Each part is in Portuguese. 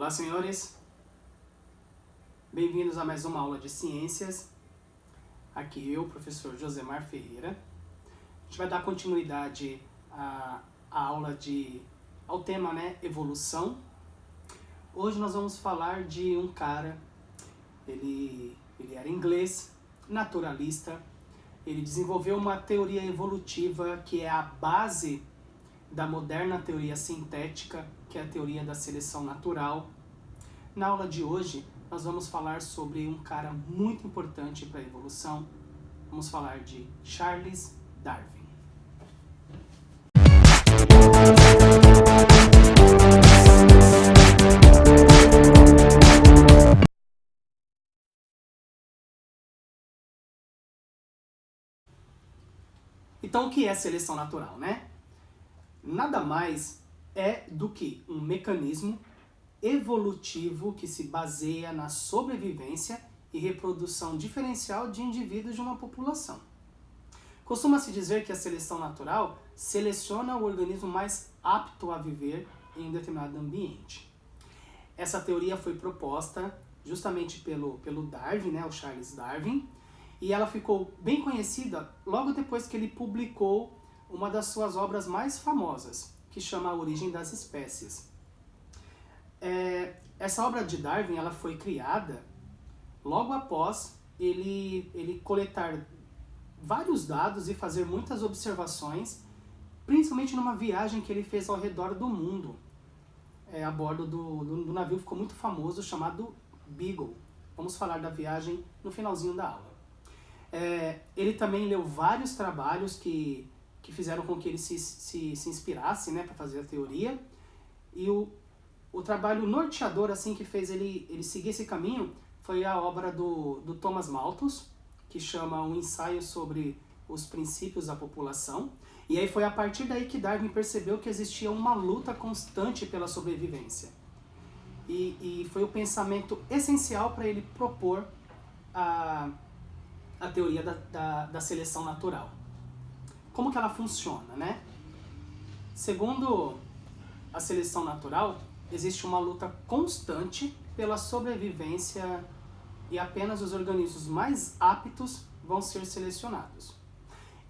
Olá, senhores. Bem-vindos a mais uma aula de ciências. Aqui eu, professor Josemar Ferreira. A gente vai dar continuidade à aula ao tema, evolução. Hoje nós vamos falar de um cara, ele era inglês, naturalista. Ele desenvolveu uma teoria evolutiva que é a base da moderna teoria sintética, que é a teoria da seleção natural. Na aula de hoje, nós vamos falar sobre um cara muito importante para a evolução. Vamos falar de Charles Darwin. Então, o que é seleção natural, Nada mais é do que um mecanismo evolutivo que se baseia na sobrevivência e reprodução diferencial de indivíduos de uma população. Costuma-se dizer que a seleção natural seleciona o organismo mais apto a viver em um determinado ambiente. Essa teoria foi proposta justamente pelo Darwin, o Charles Darwin, e ela ficou bem conhecida logo depois que ele publicou uma das suas obras mais famosas, que chama A Origem das Espécies. Essa obra de Darwin ela foi criada logo após ele coletar vários dados e fazer muitas observações, principalmente numa viagem que ele fez ao redor do mundo, a bordo do navio ficou muito famoso, chamado Beagle. Vamos falar da viagem no finalzinho da aula. Ele também leu vários trabalhos que fizeram com que ele se inspirasse para fazer a teoria, e o trabalho norteador assim, que fez ele seguir esse caminho foi a obra do Thomas Malthus, que chama Um Ensaio sobre os Princípios da População. E aí foi a partir daí que Darwin percebeu que existia uma luta constante pela sobrevivência. E foi o pensamento essencial para ele propor a teoria da seleção natural. Como que ela funciona, Segundo a seleção natural, existe uma luta constante pela sobrevivência e apenas os organismos mais aptos vão ser selecionados.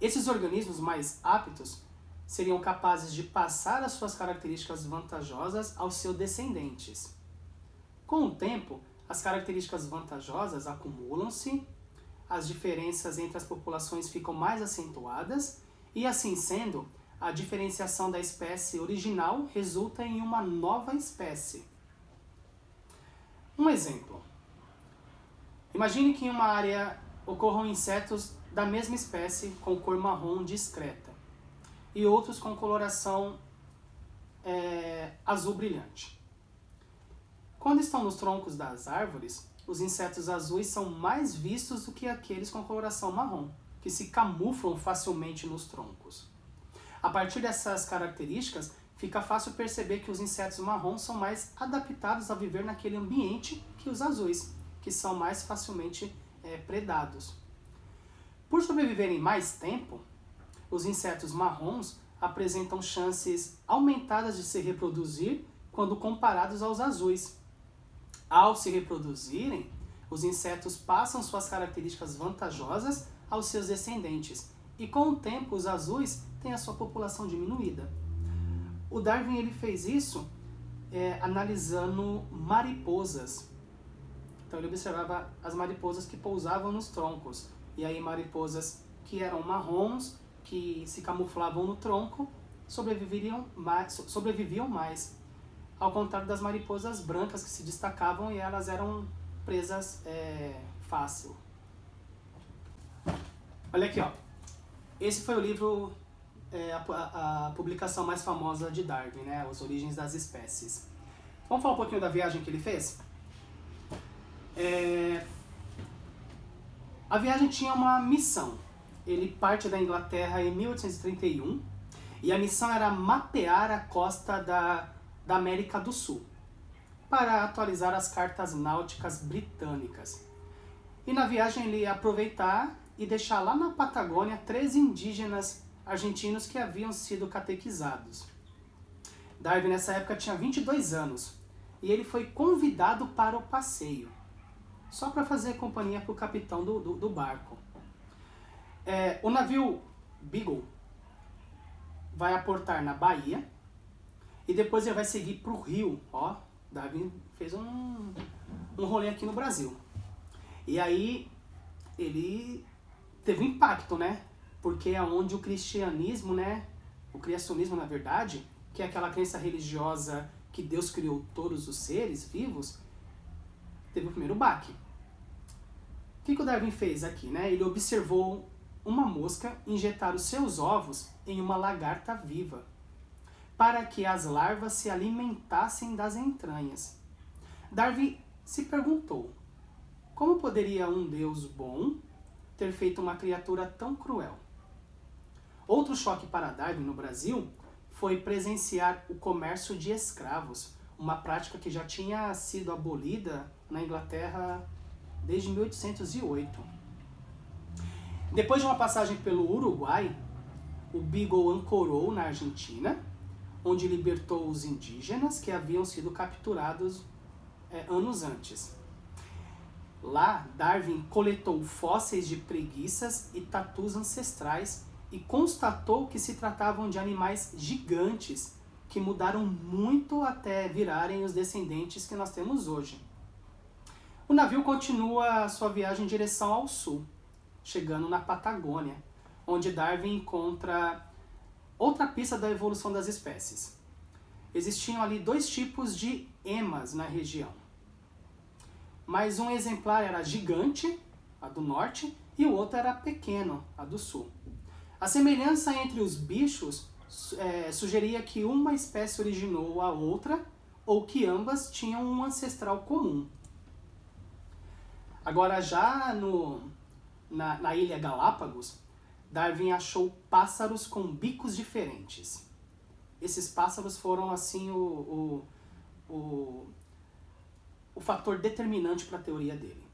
Esses organismos mais aptos seriam capazes de passar as suas características vantajosas aos seus descendentes. Com o tempo, as características vantajosas acumulam-se, as diferenças entre as populações ficam mais acentuadas e, assim sendo, a diferenciação da espécie original resulta em uma nova espécie. Um exemplo. Imagine que em uma área ocorram insetos da mesma espécie com cor marrom discreta e outros com coloração azul brilhante. Quando estão nos troncos das árvores, os insetos azuis são mais vistos do que aqueles com coloração marrom, que se camuflam facilmente nos troncos. A partir dessas características, fica fácil perceber que os insetos marrons são mais adaptados a viver naquele ambiente que os azuis, que são mais facilmente predados. Por sobreviverem mais tempo, os insetos marrons apresentam chances aumentadas de se reproduzir quando comparados aos azuis. Ao se reproduzirem, os insetos passam suas características vantajosas aos seus descendentes, e com o tempo os azuis têm a sua população diminuída. O Darwin ele fez isso analisando mariposas. Então ele observava as mariposas que pousavam nos troncos, e aí mariposas que eram marrons, que se camuflavam no tronco, sobreviviam mais, ao contrário das mariposas brancas que se destacavam e elas eram presas fácil. Olha aqui, esse foi o livro, a publicação mais famosa de Darwin, As Origens das Espécies. Vamos falar um pouquinho da viagem que ele fez? A viagem tinha uma missão. Ele parte da Inglaterra em 1831 e a missão era mapear a costa da América do Sul para atualizar as cartas náuticas britânicas. E na viagem ele ia aproveitar e deixar lá na Patagônia 3 indígenas argentinos que haviam sido catequizados. Darwin nessa época tinha 22 anos e ele foi convidado para o passeio, só para fazer companhia para o capitão do barco. O navio Beagle vai aportar na Bahia e depois ele vai seguir para o Rio. Ó, Darwin fez um rolê aqui no Brasil. E aí ele teve um impacto, né? Porque é onde o cristianismo, né? O criacionismo, na verdade, que é aquela crença religiosa que Deus criou todos os seres vivos, teve o primeiro baque. O que o Darwin fez aqui, né? Ele observou uma mosca injetar os seus ovos em uma lagarta viva, para que as larvas se alimentassem das entranhas. Darwin se perguntou, como poderia um Deus bom ter feito uma criatura tão cruel? Outro choque para Darwin no Brasil foi presenciar o comércio de escravos, uma prática que já tinha sido abolida na Inglaterra desde 1808. Depois de uma passagem pelo Uruguai, o Beagle ancorou na Argentina, onde libertou os indígenas que haviam sido capturados anos antes. Lá, Darwin coletou fósseis de preguiças e tatus ancestrais e constatou que se tratavam de animais gigantes que mudaram muito até virarem os descendentes que nós temos hoje. O navio continua a sua viagem em direção ao sul, chegando na Patagônia, onde Darwin encontra outra pista da evolução das espécies. Existiam ali 2 tipos de emas na região. Mas um exemplar era gigante, a do norte, e o outro era pequeno, a do sul. A semelhança entre os bichos sugeria que uma espécie originou a outra, ou que ambas tinham um ancestral comum. Agora, já na ilha Galápagos, Darwin achou pássaros com bicos diferentes. Esses pássaros foram, assim, o fator determinante para a teoria dele.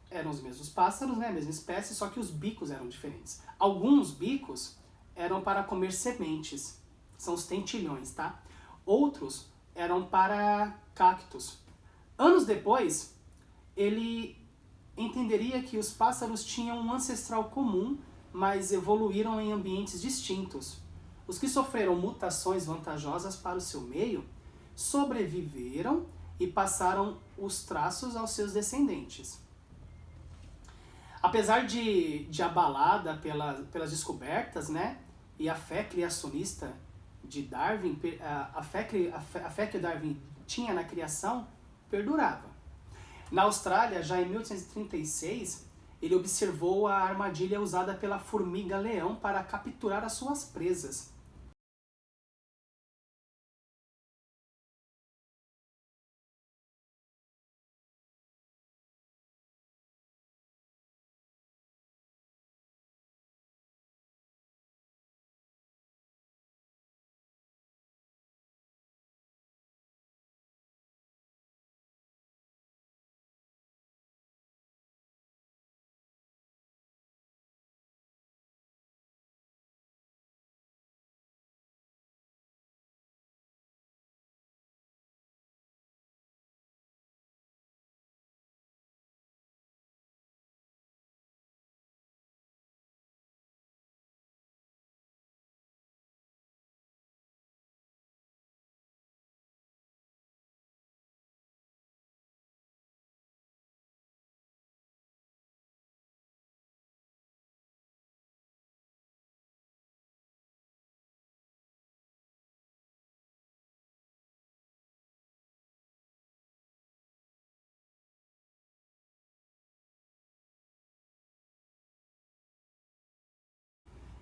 Eram os mesmos pássaros, né, a mesma espécie, só que os bicos eram diferentes. Alguns bicos eram para comer sementes, são os tentilhões, tá? Outros eram para cactos. Anos depois, ele entenderia que os pássaros tinham um ancestral comum, mas evoluíram em ambientes distintos. Os que sofreram mutações vantajosas para o seu meio sobreviveram e passaram os traços aos seus descendentes. Apesar de abalada pelas descobertas, né, e a fé criacionista de Darwin, a fé que Darwin tinha na criação perdurava. Na Austrália, já em 1836, ele observou a armadilha usada pela formiga-leão para capturar as suas presas.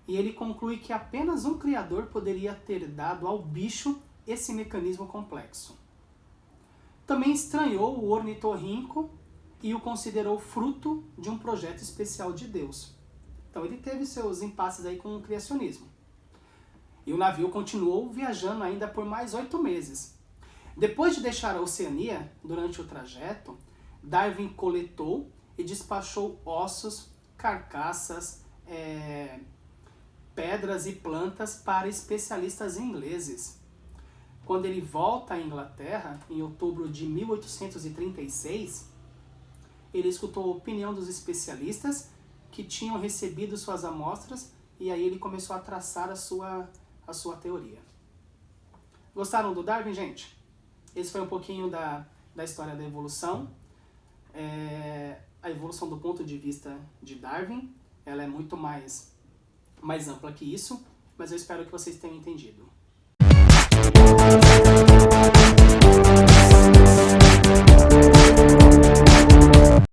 E ele conclui que apenas um criador poderia ter dado ao bicho esse mecanismo complexo. Também estranhou o ornitorrinco e o considerou fruto de um projeto especial de Deus. Então ele teve seus impasses aí com o criacionismo. E o navio continuou viajando ainda por mais 8 meses. Depois de deixar a Oceania, durante o trajeto, Darwin coletou e despachou ossos, carcaças, pedras e plantas para especialistas ingleses. quando ele volta à Inglaterra, em outubro de 1836, ele escutou a opinião dos especialistas que tinham recebido suas amostras e aí ele começou a traçar a sua teoria. Gostaram do Darwin, gente? Esse foi um pouquinho da história da evolução. A evolução do ponto de vista de Darwin, ela é muito mais ampla que isso, mas eu espero que vocês tenham entendido.